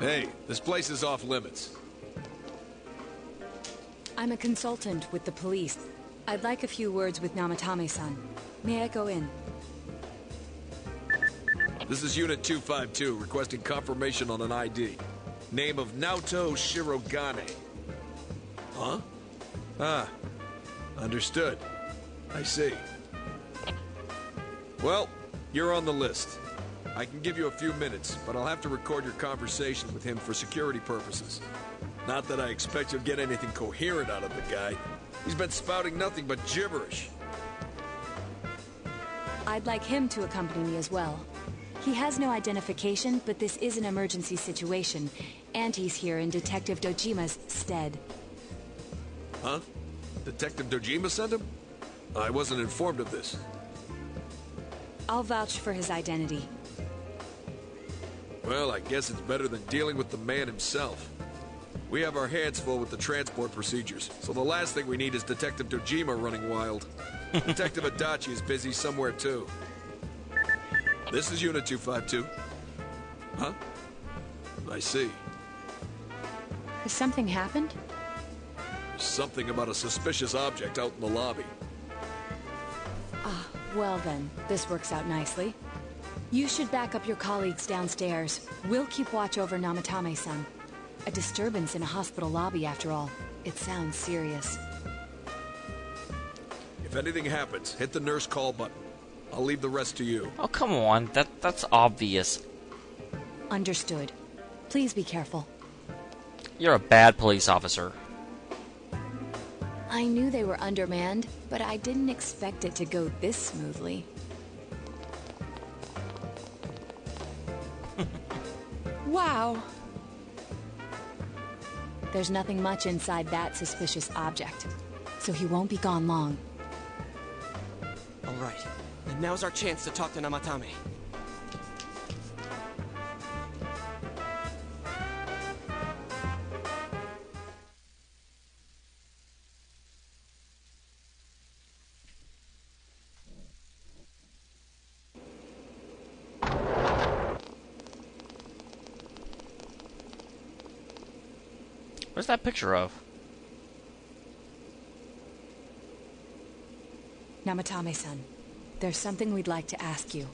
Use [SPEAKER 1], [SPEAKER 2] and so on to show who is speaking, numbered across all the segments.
[SPEAKER 1] Hey, this place is off limits.
[SPEAKER 2] I'm a consultant with the police. I'd like a few words with Namatame-san. May I go in?
[SPEAKER 1] This is Unit 252, requesting confirmation on an ID. Name of Naoto Shirogane. Huh? Ah. Understood. I see. Well, you're on the list. I can give you a few minutes, but I'll have to record your conversation with him for security purposes. Not that I expect you'll get anything coherent out of the guy. He's been spouting nothing but gibberish.
[SPEAKER 2] I'd like him to accompany me as well. He has no identification, but this is an emergency situation, and he's here in Detective Dojima's stead.
[SPEAKER 1] Huh? Detective Dojima sent him? I wasn't informed of this.
[SPEAKER 2] I'll vouch for his identity.
[SPEAKER 1] Well, I guess it's better than dealing with the man himself. We have our hands full with the transport procedures, so the last thing we need is Detective Dojima running wild. Detective Adachi is busy somewhere too. This is Unit 252. Huh? I see.
[SPEAKER 2] Has something happened?
[SPEAKER 1] There's something about a suspicious object out in the lobby.
[SPEAKER 2] Ah, well then, this works out nicely. You should back up your colleagues downstairs. We'll keep watch over Namatame-san. A disturbance in a hospital lobby, after all. It sounds serious.
[SPEAKER 1] If anything happens, hit the nurse call button. I'll leave the rest to you.
[SPEAKER 3] Oh, come on. That's obvious.
[SPEAKER 2] Understood. Please be careful.
[SPEAKER 3] You're a bad police officer.
[SPEAKER 2] I knew they were undermanned, but I didn't expect it to go this smoothly. Wow. There's nothing much inside that suspicious object, so he won't be gone long.
[SPEAKER 4] All right, and now's our chance to talk to Namatame.
[SPEAKER 3] Where's that picture of?
[SPEAKER 2] Namatame-san, there's something we'd like to ask you.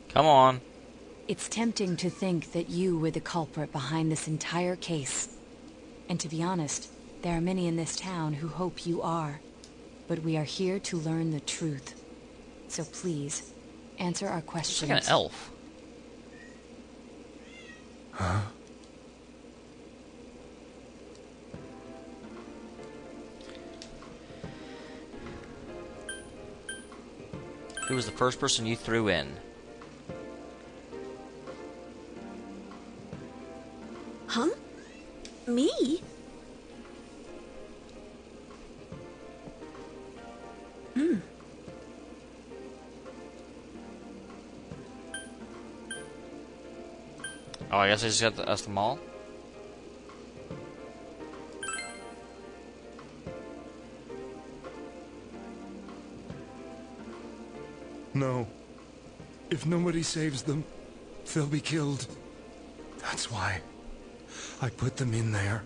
[SPEAKER 3] Come on.
[SPEAKER 2] It's tempting to think that you were the culprit behind this entire case. And to be honest, there are many in this town who hope you are. But we are here to learn the truth. So please, answer our questions.
[SPEAKER 3] It's like an elf.
[SPEAKER 1] Huh?
[SPEAKER 3] Who was the first person you threw in?
[SPEAKER 5] Huh? Me?
[SPEAKER 3] Oh, I guess I just got to ask them all?
[SPEAKER 6] No. If nobody saves them, they'll be killed. That's why I put them in there.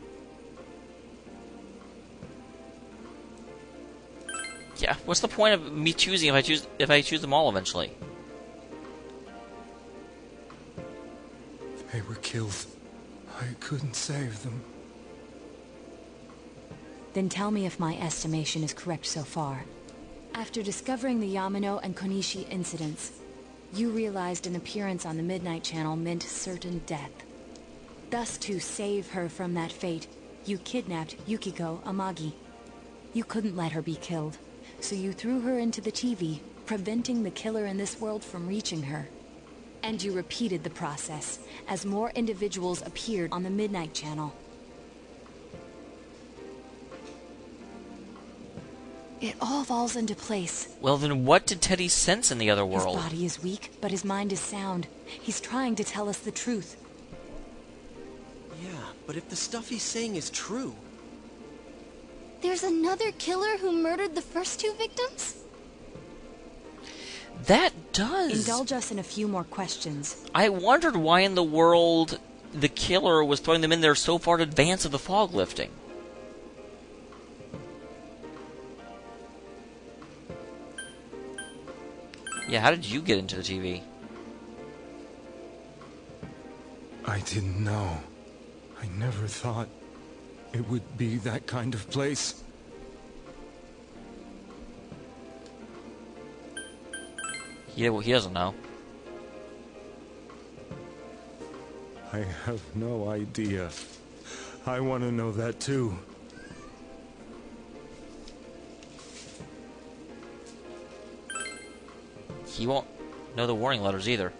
[SPEAKER 3] Yeah, what's the point of me choosing if I choose them all eventually?
[SPEAKER 6] They were killed. I couldn't save them.
[SPEAKER 2] Then tell me if my estimation is correct so far. After discovering the Yamano and Konishi incidents, you realized an appearance on the Midnight Channel meant certain death. Thus, to save her from that fate, you kidnapped Yukiko Amagi. You couldn't let her be killed, so you threw her into the TV, preventing the killer in this world from reaching her. And you repeated the process, as more individuals appeared on the Midnight Channel. It all falls into place.
[SPEAKER 3] Well, then what did Teddy sense in the other world?
[SPEAKER 2] His body is weak, but his mind is sound. He's trying to tell us the truth.
[SPEAKER 4] Yeah, but if the stuff he's saying is true...
[SPEAKER 5] There's another killer who murdered the first two victims?
[SPEAKER 3] That does.
[SPEAKER 2] Indulge us in a few more questions.
[SPEAKER 3] I wondered why in the world the killer was throwing them in there so far in advance of the fog lifting. Yeah, how did you get into the TV?
[SPEAKER 6] I didn't know. I never thought it would be that kind of place.
[SPEAKER 3] Yeah, well, he doesn't know.
[SPEAKER 6] I have no idea. I want to know that too.
[SPEAKER 3] He won't know the warning letters either.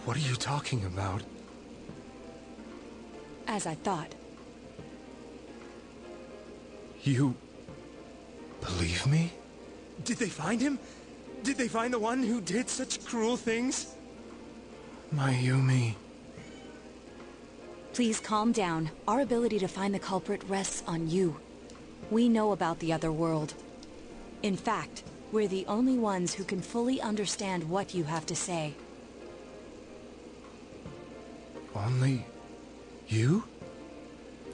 [SPEAKER 6] What are you talking about?
[SPEAKER 2] As I thought.
[SPEAKER 6] You believe me? Did they find him? Did they find the one who did such cruel things? Mayumi.
[SPEAKER 2] Please calm down. Our ability to find the culprit rests on you. We know about the other world. In fact, we're the only ones who can fully understand what you have to say.
[SPEAKER 6] Only you?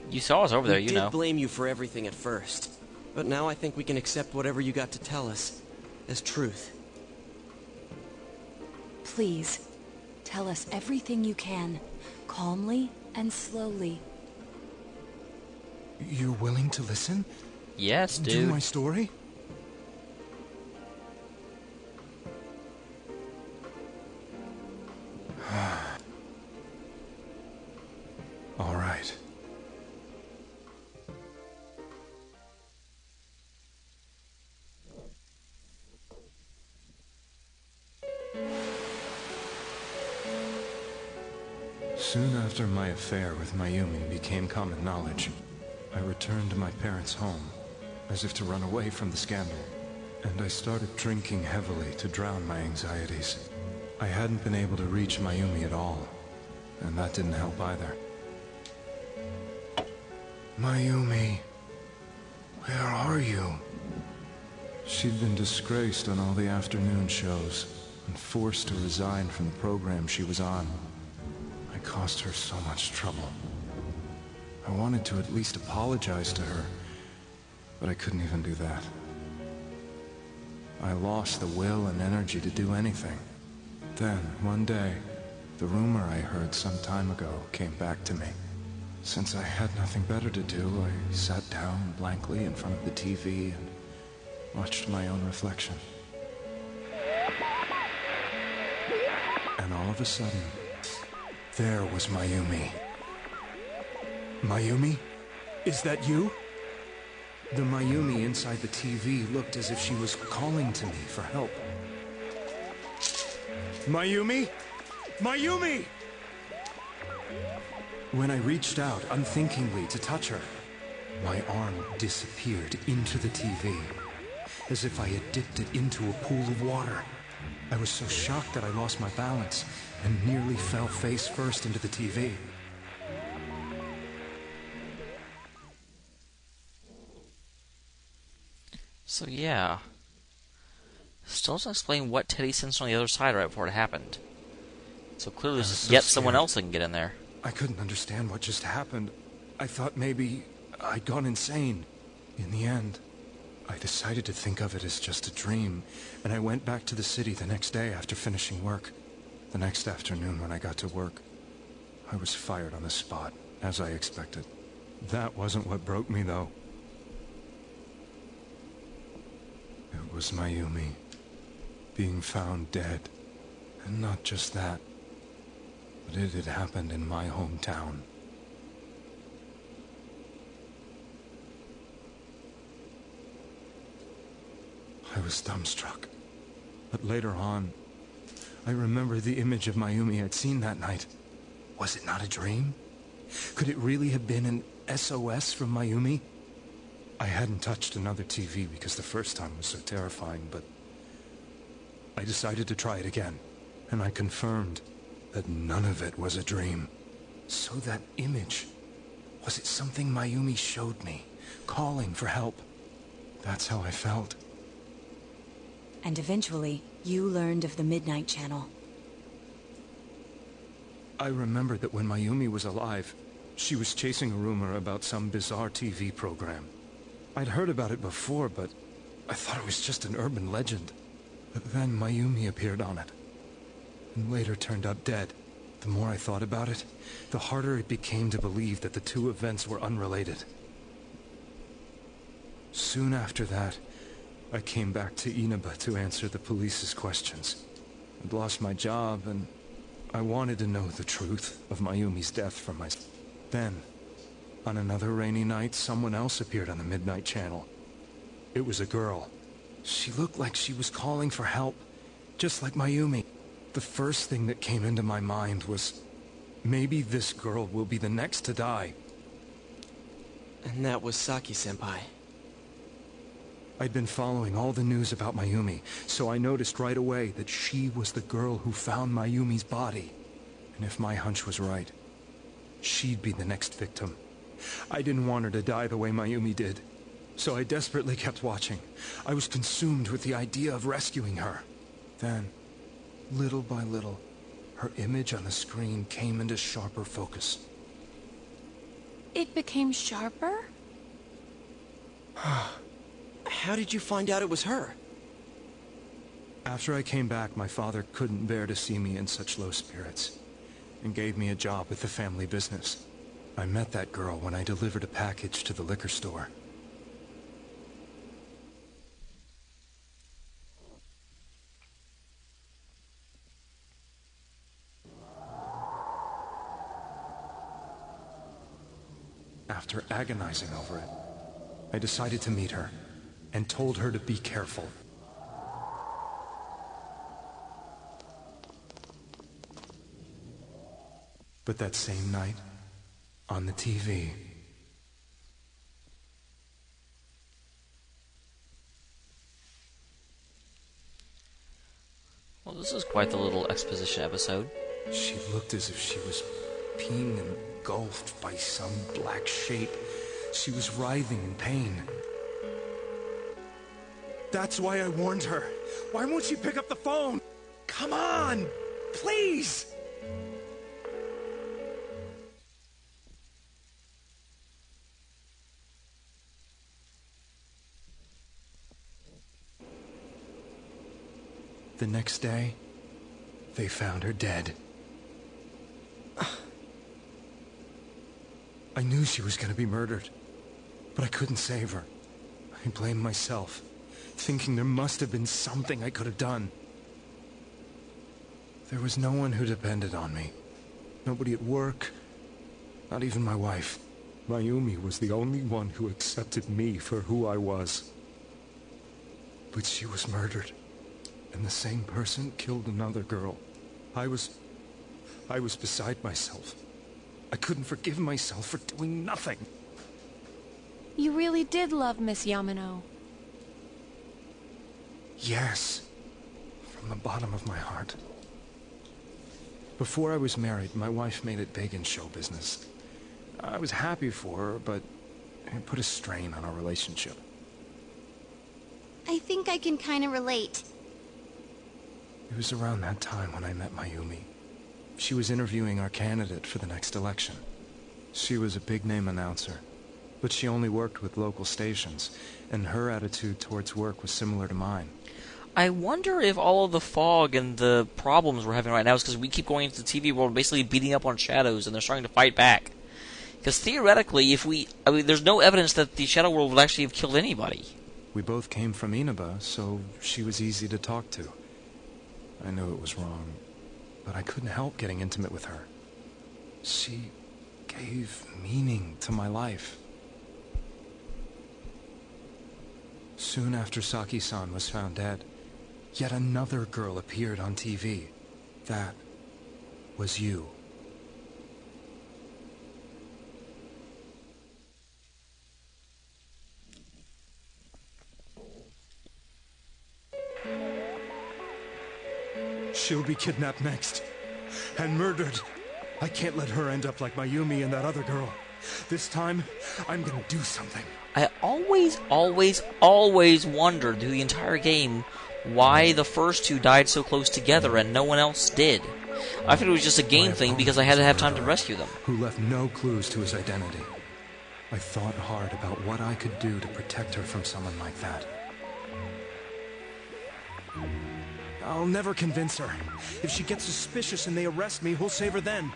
[SPEAKER 3] You saw us over there,
[SPEAKER 4] We
[SPEAKER 3] you know.
[SPEAKER 4] did blame you for everything at first, but now I think we can accept whatever you got to tell us as truth.
[SPEAKER 2] Please, tell us everything you can, calmly and slowly.
[SPEAKER 6] You're willing to listen?
[SPEAKER 3] Yes,
[SPEAKER 6] Do
[SPEAKER 3] dude.
[SPEAKER 6] my story? All right. Soon after my affair with Mayumi became common knowledge, I returned to my parents' home, as if to run away from the scandal, and I started drinking heavily to drown my anxieties. I hadn't been able to reach Mayumi at all, and that didn't help either. Mayumi, where are you? She'd been disgraced on all the afternoon shows, and forced to resign from the program she was on. I caused her so much trouble. I wanted to at least apologize to her, but I couldn't even do that. I lost the will and energy to do anything. Then, one day, the rumor I heard some time ago came back to me. Since I had nothing better to do, I sat down blankly in front of the TV and watched my own reflection. And all of a sudden, there was Mayumi. Mayumi? Is that you? The Mayumi inside the TV looked as if she was calling to me for help. Mayumi? Mayumi! When I reached out unthinkingly to touch her, my arm disappeared into the TV, as if I had dipped it into a pool of water. I was so shocked that I lost my balance and nearly fell face first into the TV.
[SPEAKER 3] So yeah. Still doesn't explain what Teddy sensed on the other side right before it happened. So clearly there's
[SPEAKER 6] so
[SPEAKER 3] yet someone
[SPEAKER 6] scared.
[SPEAKER 3] else that can get in there.
[SPEAKER 6] I couldn't understand what just happened. I thought maybe I'd gone insane. In the end, I decided to think of it as just a dream, and I went back to the city the next day after finishing work. The next afternoon when I got to work, I was fired on the spot, as I expected. That wasn't what broke me, though. It was Mayumi being found dead. And not just that, but it had happened in my hometown. I was dumbstruck. But later on, I remember the image of Mayumi I'd seen that night. Was it not a dream? Could it really have been an SOS from Mayumi? I hadn't touched another TV because the first time was so terrifying, but I decided to try it again, and I confirmed that none of it was a dream. So that image, was it something Mayumi showed me, calling for help? That's how I felt.
[SPEAKER 2] And eventually, you learned of the Midnight Channel.
[SPEAKER 6] I remember that when Mayumi was alive, she was chasing a rumor about some bizarre TV program. I'd heard about it before, but I thought it was just an urban legend. But then Mayumi appeared on it, and later turned up dead. The more I thought about it, the harder it became to believe that the two events were unrelated. Soon after that, I came back to Inaba to answer the police's questions. I'd lost my job, and I wanted to know the truth of Mayumi's death from myself. Then, on another rainy night, someone else appeared on the Midnight Channel. It was a girl. She looked like she was calling for help, just like Mayumi. The first thing that came into my mind was, maybe this girl will be the next to die.
[SPEAKER 4] And that was Saki-senpai.
[SPEAKER 6] I'd been following all the news about Mayumi, so I noticed right away that she was the girl who found Mayumi's body. And if my hunch was right, she'd be the next victim. I didn't want her to die the way Mayumi did, so I desperately kept watching. I was consumed with the idea of rescuing her. Then, little by little, her image on the screen came into sharper focus.
[SPEAKER 5] It became sharper?
[SPEAKER 4] How did you find out it was her?
[SPEAKER 6] After I came back, my father couldn't bear to see me in such low spirits, and gave me a job with the family business. I met that girl when I delivered a package to the liquor store. After agonizing over it, I decided to meet her, and told her to be careful. But that same night, on the TV,
[SPEAKER 3] Well, this is quite the little exposition episode.
[SPEAKER 6] she looked as if she was being engulfed by some black shape. She was writhing in pain. That's why I warned her. Why won't she pick up the phone? Come on! Please! The next day, they found her dead. I knew she was going to be murdered, but I couldn't save her. I blamed myself, thinking there must have been something I could have done. There was no one who depended on me. Nobody at work, not even my wife. Mayumi was the only one who accepted me for who I was. But she was murdered, and the same person killed another girl. I was beside myself. I couldn't forgive myself for doing nothing.
[SPEAKER 5] You really did love Miss Yamano.
[SPEAKER 6] Yes, from the bottom of my heart. Before I was married, my wife made it big in show business. I was happy for her, but it put a strain on our relationship.
[SPEAKER 7] I think I can kind of relate.
[SPEAKER 6] It was around that time when I met Mayumi. She was interviewing our candidate for the next election. She was a big-name announcer, but she only worked with local stations, and her attitude towards work was similar to mine.
[SPEAKER 3] I wonder if all of the fog and the problems we're having right now is because we keep going into the TV world basically beating up on shadows and they're starting to fight back. Because theoretically, there's no evidence that the shadow world would actually have killed anybody.
[SPEAKER 6] We both came from Inaba, so she was easy to talk to. I knew it was wrong, but I couldn't help getting intimate with her. She gave meaning to my life. Soon after Saki-san was found dead, yet another girl appeared on TV. That was you. She'll be kidnapped next, and murdered. I can't let her end up like Mayumi and that other girl. This time, I'm gonna do something.
[SPEAKER 3] I always wondered through the entire game why the first two died so close together and no one else did. I figured it was just a game thing because I had to have time to rescue them.
[SPEAKER 6] Who left no clues to his identity. I thought hard about what I could do to protect her from someone like that. I'll never convince her. If she gets suspicious and they arrest me, we'll save her then.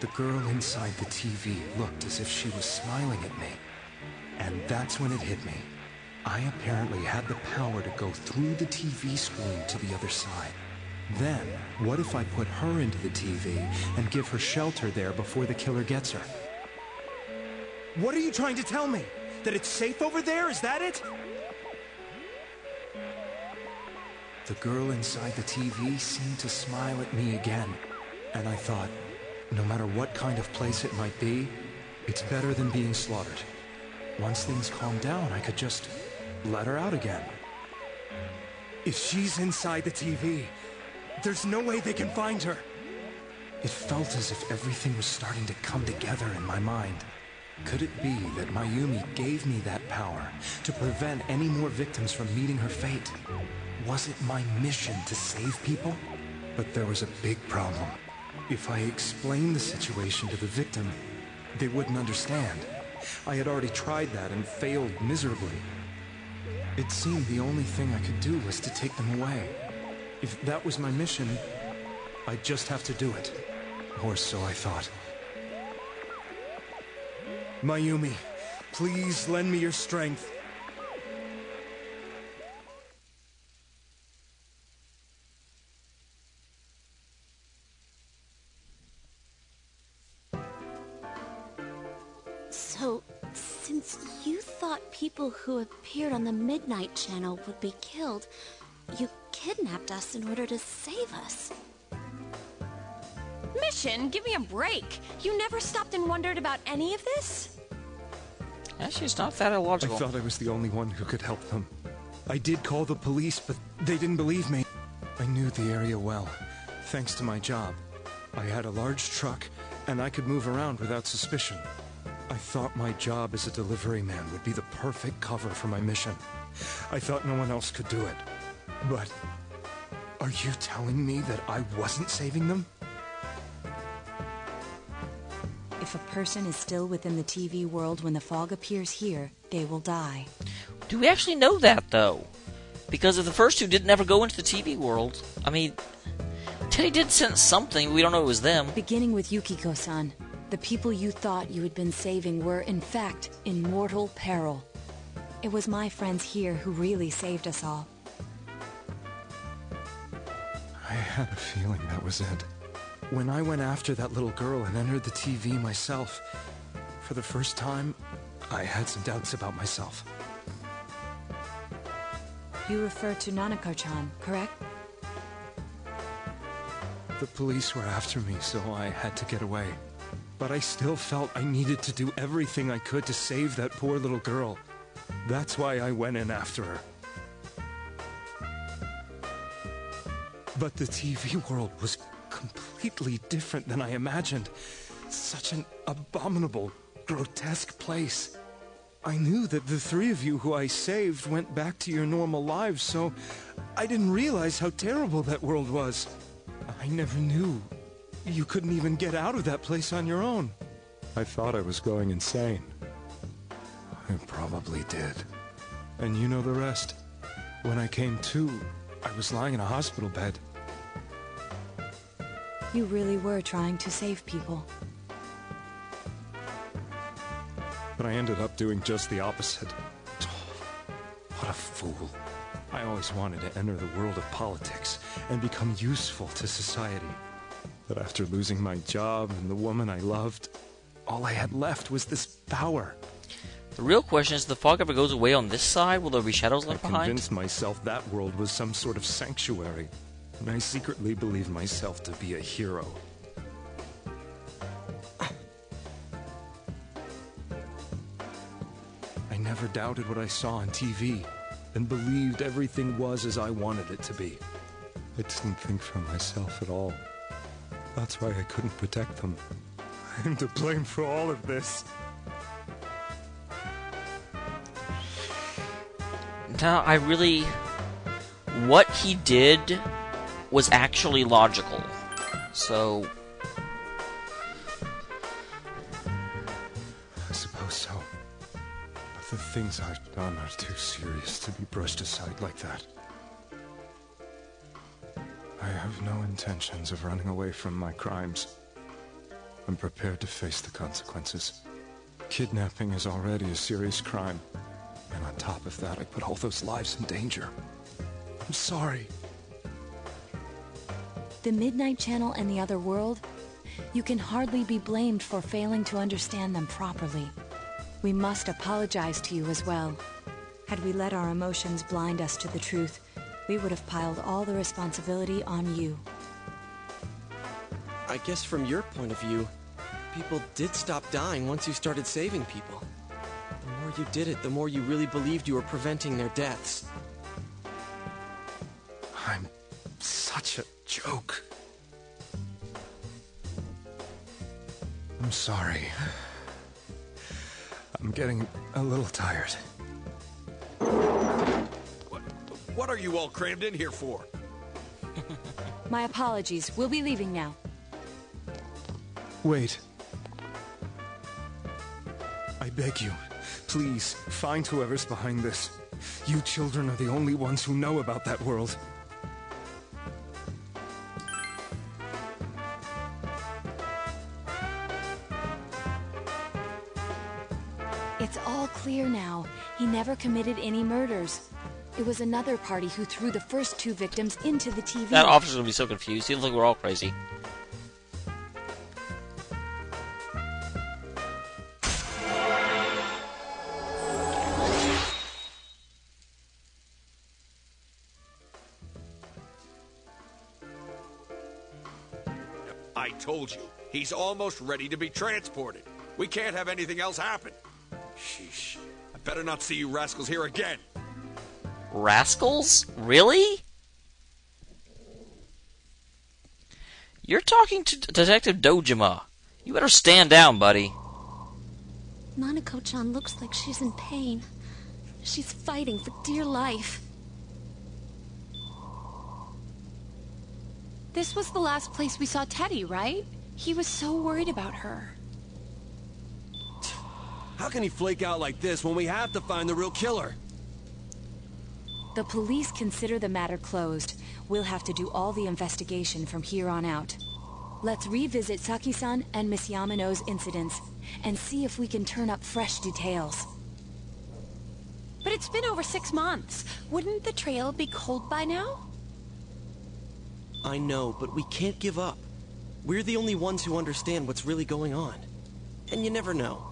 [SPEAKER 6] The girl inside the TV looked as if she was smiling at me. And that's when it hit me. I apparently had the power to go through the TV screen to the other side. Then, what if I put her into the TV and give her shelter there before the killer gets her? What are you trying to tell me? That it's safe over there? Is that it? The girl inside the TV seemed to smile at me again. And I thought, no matter what kind of place it might be, it's better than being slaughtered. Once things calm down, I could just let her out again. If she's inside the TV, there's no way they can find her. It felt as if everything was starting to come together in my mind. Could it be that Mayumi gave me that power to prevent any more victims from meeting her fate? Was it my mission to save people? But there was a big problem. If I explained the situation to the victim, they wouldn't understand. I had already tried that and failed miserably. It seemed the only thing I could do was to take them away. If that was my mission, I'd just have to do it. Or so I thought. Mayumi, please lend me your strength.
[SPEAKER 7] So, since you thought people who appeared on the Midnight Channel would be killed, you kidnapped us in order to save us.
[SPEAKER 5] Mission? Give me a break. You never stopped and wondered about any of this?
[SPEAKER 3] Actually, it's not that illogical.
[SPEAKER 6] I thought I was the only one who could help them. I did call the police, but they didn't believe me. I knew the area well, thanks to my job. I had a large truck, and I could move around without suspicion. I thought my job as a delivery man would be the perfect cover for my mission. I thought no one else could do it. But are you telling me that I wasn't saving them?
[SPEAKER 2] If a person is still within the TV world when the fog appears here, they will die.
[SPEAKER 3] Do we actually know that, though? Because if the first two didn't ever go into the TV world, I mean, Teddy did sense something, but we don't know it was them.
[SPEAKER 2] Beginning with Yukiko-san, the people you thought you had been saving were, in fact, in mortal peril. It was my friends here who really saved us all.
[SPEAKER 6] I had a feeling that was it. When I went after that little girl and entered the TV myself, for the first time, I had some doubts about myself.
[SPEAKER 2] You refer to Nanako-chan, correct?
[SPEAKER 6] The police were after me, so I had to get away. But I still felt I needed to do everything I could to save that poor little girl. That's why I went in after her. But the TV world was completely different than I imagined. Such an abominable, grotesque place. I knew that the three of you who I saved went back to your normal lives, so I didn't realize how terrible that world was. I never knew you couldn't even get out of that place on your own. I thought I was going insane. I probably did. And you know the rest. When I came to, I was lying in a hospital bed.
[SPEAKER 2] You really were trying to save people.
[SPEAKER 6] But I ended up doing just the opposite. What a fool. I always wanted to enter the world of politics and become useful to society. But after losing my job and the woman I loved, all I had left was this power.
[SPEAKER 3] The real question is, if the fog ever goes away on this side, will there be shadows left behind?
[SPEAKER 6] I convinced myself that world was some sort of sanctuary, and I secretly believed myself to be a hero. I never doubted what I saw on TV, and believed everything was as I wanted it to be. I didn't think for myself at all. That's why I couldn't protect them. I'm to blame for all of this.
[SPEAKER 3] Now, what he did was actually logical. So...
[SPEAKER 6] I suppose so. But the things I've done are too serious to be brushed aside like that. I have no intentions of running away from my crimes. I'm prepared to face the consequences. Kidnapping is already a serious crime. And on top of that, I put all those lives in danger. I'm sorry.
[SPEAKER 2] The Midnight Channel and the other world? You can hardly be blamed for failing to understand them properly. We must apologize to you as well. Had we let our emotions blind us to the truth, we would have piled all the responsibility on you.
[SPEAKER 4] I guess from your point of view, people did stop dying once you started saving people. The more you did it, the more you really believed you were preventing their deaths.
[SPEAKER 6] I'm such a joke. I'm sorry. I'm getting a little tired.
[SPEAKER 1] What are you all crammed in here for?
[SPEAKER 2] My apologies. We'll be leaving now.
[SPEAKER 6] Wait. I beg you, please, find whoever's behind this. You children are the only ones who know about that world.
[SPEAKER 2] It's all clear now. He never committed any murders. It was another party who threw the first two victims into the TV.
[SPEAKER 3] That officer's gonna be so confused. He looks like we're all crazy.
[SPEAKER 1] I told you, he's almost ready to be transported. We can't have anything else happen. Sheesh. I better not see you rascals here again.
[SPEAKER 3] Rascals? Really? You're talking to Detective Dojima. You better stand down, buddy.
[SPEAKER 7] Nanako-chan looks like she's in pain. She's fighting for dear life.
[SPEAKER 5] This was the last place we saw Teddy, right? He was so worried about her.
[SPEAKER 8] How can he flake out like this when we have to find the real killer?
[SPEAKER 2] The police consider the matter closed. We'll have to do all the investigation from here on out. Let's revisit Saki-san and Miss Yamano's incidents, and see if we can turn up fresh details.
[SPEAKER 5] But it's been over 6 months. Wouldn't the trail be cold by now?
[SPEAKER 4] I know, but we can't give up. We're the only ones who understand what's really going on. And you never know.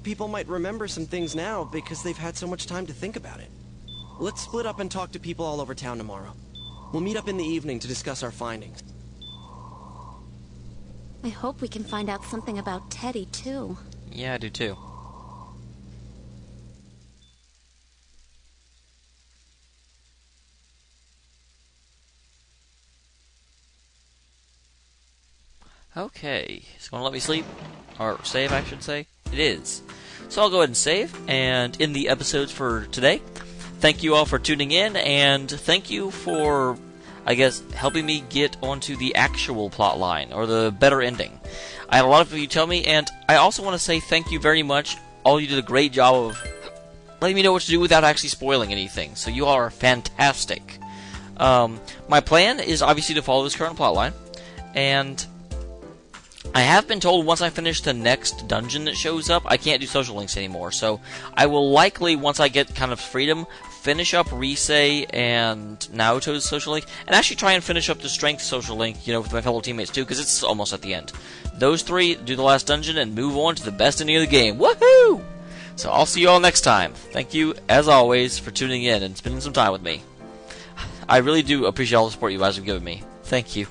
[SPEAKER 4] People might remember some things now because they've had so much time to think about it. Let's split up and talk to people all over town tomorrow. We'll meet up in the evening to discuss our findings.
[SPEAKER 7] I hope we can find out something about Teddy, too.
[SPEAKER 3] Yeah, I do too. Okay, it's gonna let me sleep. Or save, I should say. It is. So I'll go ahead and save, and end the episodes for today. Thank you all for tuning in, and thank you for, I guess, helping me get onto the actual plot line, or the better ending. I had a lot of you tell me, and I also want to say thank you very much. All you did a great job of letting me know what to do without actually spoiling anything, so you all are fantastic. My plan is obviously to follow this current plot line, and I have been told once I finish the next dungeon that shows up, I can't do social links anymore, so I will likely, once I get kind of freedom, finish up Risei and Naoto's social link, and actually try and finish up the strength social link, you know, with my fellow teammates too, because it's almost at the end. Those three, do the last dungeon, and move on to the best ending of the game. Woohoo! So I'll see you all next time. Thank you, as always, for tuning in and spending some time with me. I really do appreciate all the support you guys have given me. Thank you.